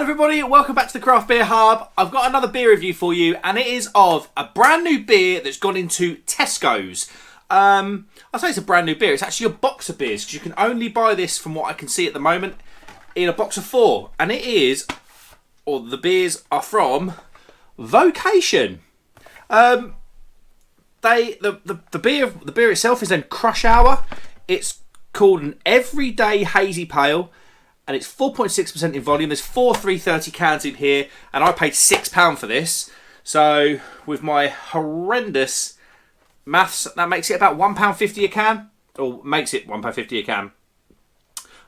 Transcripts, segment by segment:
everybody, welcome back to the Craft Beer Hub. I've got another beer review for you, and it is of a brand new beer that's gone into Tesco's. I say it's a brand new beer, it's actually a box of beers, because you can only buy this, from what I can see at the moment, in a box of 4. And it is, or the beers are from, Vocation. The beer itself is then Crush Hour. It's called an Everyday Hazy Pale, and it's 4.6% in volume. There's 4 330 cans in here, and I paid £6 for this. So with my horrendous maths, that makes it about £1.50 a can, or makes it £1.50 a can.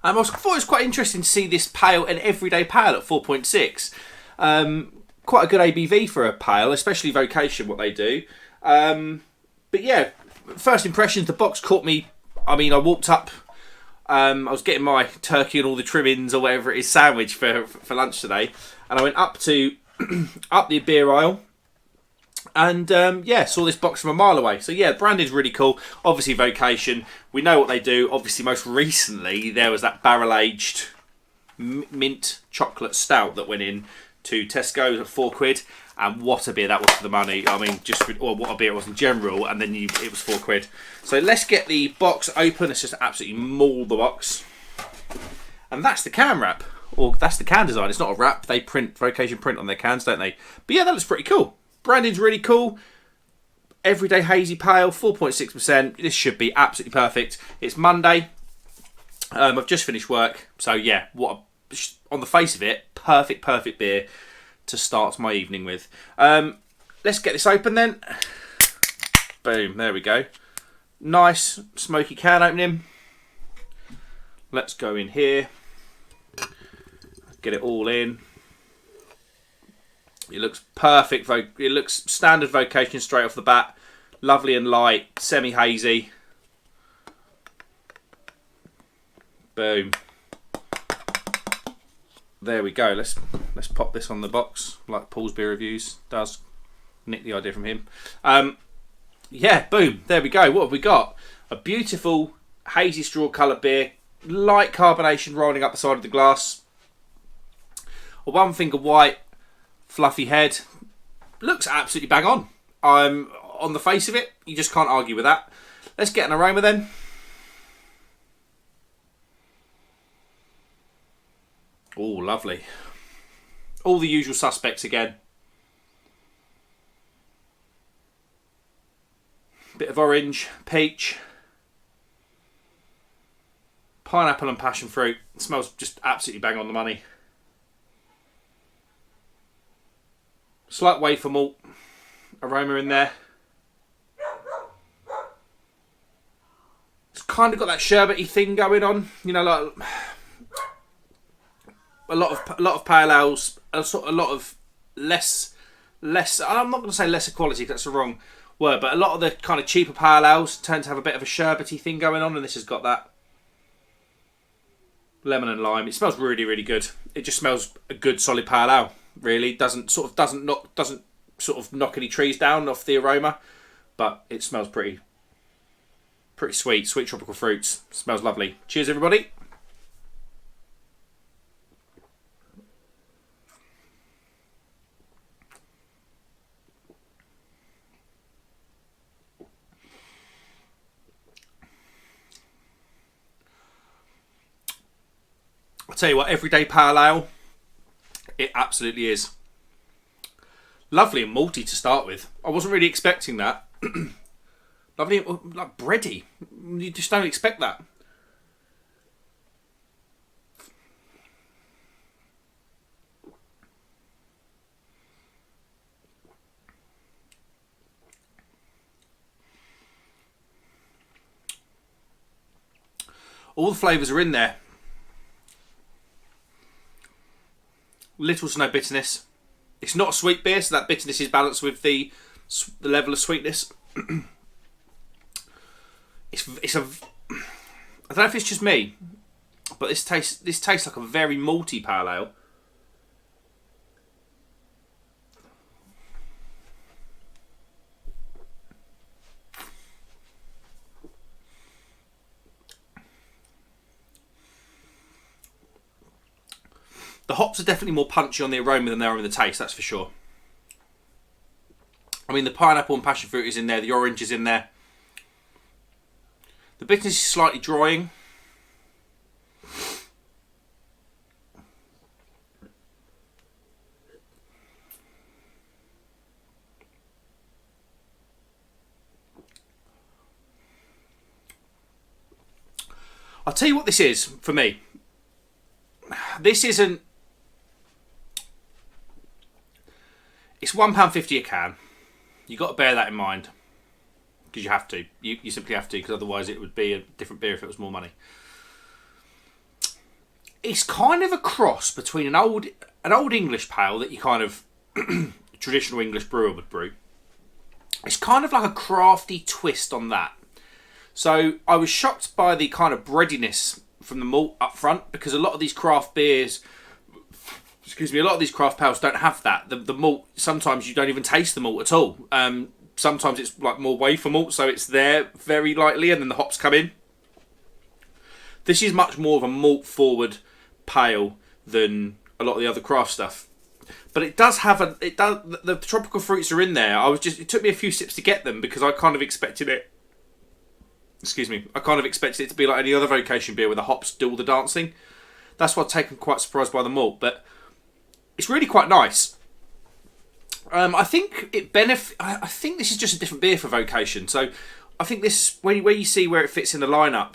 I thought it was quite interesting to see this pale, an everyday pale at 4.6. Quite a good ABV for a pale, especially Vocation, what they do. But yeah, first impressions, the box caught me. I mean, I walked up, I was getting my turkey and all the trimmings or whatever it is sandwich for lunch today, and I went up to up the beer aisle, and yeah, saw this box from a mile away. So yeah, the branding's really cool. Obviously Vocation, we know what they do. Obviously most recently there was that barrel aged mint chocolate stout that went in to Tesco at £4, and what a beer that was for the money. I mean, what a beer it was in general, and then it was £4. So let's get the box open. Let's just absolutely maul the box, and that's the can wrap, or that's the can design. It's not a wrap. They Vocation print on their cans, don't they? But yeah, that looks pretty cool. Branding's really cool. Everyday Hazy Pale, 4.6%. This should be absolutely perfect. It's Monday. I've just finished work, so yeah, on the face of it, perfect beer to start my evening with. Let's get this open then. Boom, there we go. Nice smoky can opening. Let's go in here. Get it all in. It looks perfect. It looks standard Vocation straight off the bat. Lovely and light, semi-hazy. Boom. There we go. Let's pop this on the box like Paul's beer reviews does. Nick the idea from him. Yeah, boom. There we go. What have we got? A beautiful hazy straw coloured beer, light carbonation rolling up the side of the glass. A one finger white, fluffy head. Looks absolutely bang on. On the face of it, you just can't argue with that. Let's get an aroma then. Oh, lovely. All the usual suspects again. Bit of orange, peach, pineapple and passion fruit. It smells just absolutely bang on the money. Slight wafer malt aroma in there. It's kind of got that sherbety thing going on. You know, like a lot of pale ales, a lot of less. I'm not going to say lesser quality, that's the wrong word, but a lot of the kind of cheaper pale ales tend to have a bit of a sherbety thing going on, and this has got that lemon and lime. It smells really, really good. It just smells a good solid pale ale. Really doesn't knock any trees down off the aroma, but it smells pretty sweet tropical fruits. Smells lovely. Cheers, everybody. I'll tell you what, everyday pale ale, it absolutely is. Lovely and malty to start with. I wasn't really expecting that. Lovely, like bready. You just don't expect that. All the flavours are in there. Little to no bitterness. It's not a sweet beer, so that bitterness is balanced with the level of sweetness. It's a. I don't know if it's just me, but this tastes like a very malty pale ale. The hops are definitely more punchy on the aroma than they are in the taste, that's for sure. I mean, the pineapple and passion fruit is in there, the orange is in there. The bitterness is slightly drying. I'll tell you what this is for me. This isn't. It's £1.50 a can. You've got to bear that in mind. Because you have to. You simply have to, because otherwise it would be a different beer if it was more money. It's kind of a cross between an old English pale that you kind of traditional English brewer would brew. It's kind of like a crafty twist on that. So I was shocked by the kind of breadiness from the malt up front, because a lot of these craft beers, a lot of these craft pales don't have that. The malt, sometimes you don't even taste the malt at all. Sometimes it's like more wafer malt, so it's there very lightly, and then the hops come in. This is much more of a malt forward pale than a lot of the other craft stuff. But it does have the tropical fruits are in there. It took me a few sips to get them, because I kind of expected it. I kind of expected it to be like any other Vocation beer where the hops do all the dancing. That's why I've taken quite surprised by the malt, but it's really quite nice. I think I think this is just a different beer for Vocation. So I think this, where you see where it fits in the lineup,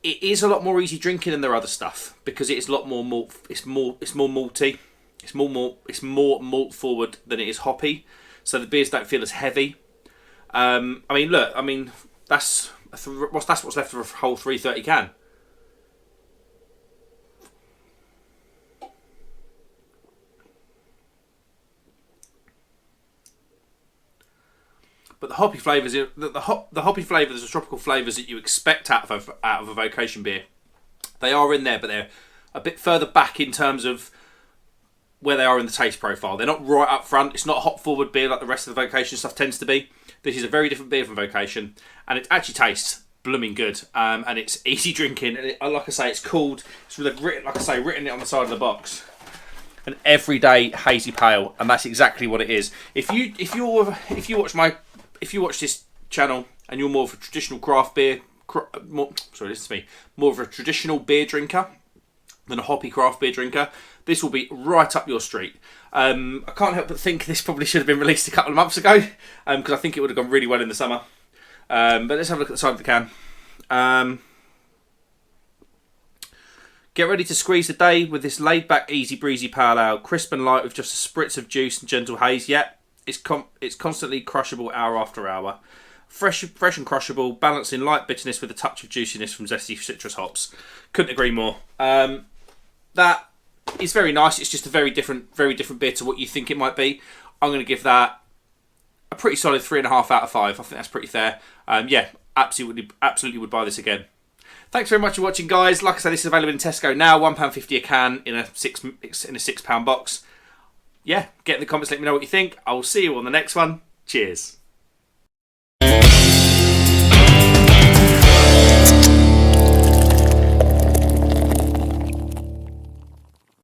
it is a lot more easy drinking than their other stuff, because it's a lot more malt. It's more malty. It's more malt forward than it is hoppy. So the beers don't feel as heavy. That's what's left of a whole 330 can. But the hoppy flavours, the hoppy flavours, the tropical flavours that you expect out of a Vocation beer, they are in there, but they're a bit further back in terms of where they are in the taste profile. They're not right up front. It's not a hop forward beer like the rest of the Vocation stuff tends to be. This is a very different beer from Vocation, and it actually tastes blooming good, and it's easy drinking. And like I say, it's called. It's written it on the side of the box. An everyday hazy pale, and that's exactly what it is. If you watch this channel and you're more of a traditional craft beer, more of a traditional beer drinker than a hoppy craft beer drinker, this will be right up your street. I can't help but think this probably should have been released a couple of months ago, because I think it would have gone really well in the summer. But let's have a look at the side of the can. Get ready to squeeze the day with this laid-back, easy breezy pale ale, crisp and light with just a spritz of juice and gentle haze. Yet it's constantly crushable hour after hour. Fresh and crushable, balancing light bitterness with a touch of juiciness from zesty citrus hops. Couldn't agree more. That is very nice. It's just a very different beer to what you think it might be. I'm going to give that a pretty solid 3.5 out of 5. I think that's pretty fair. Absolutely would buy this again. Thanks very much for watching, guys. Like I said, this is available in Tesco now. £1.50 a can in a £6 box. Yeah, get in the comments, let me know what you think. I will see you on the next one. Cheers.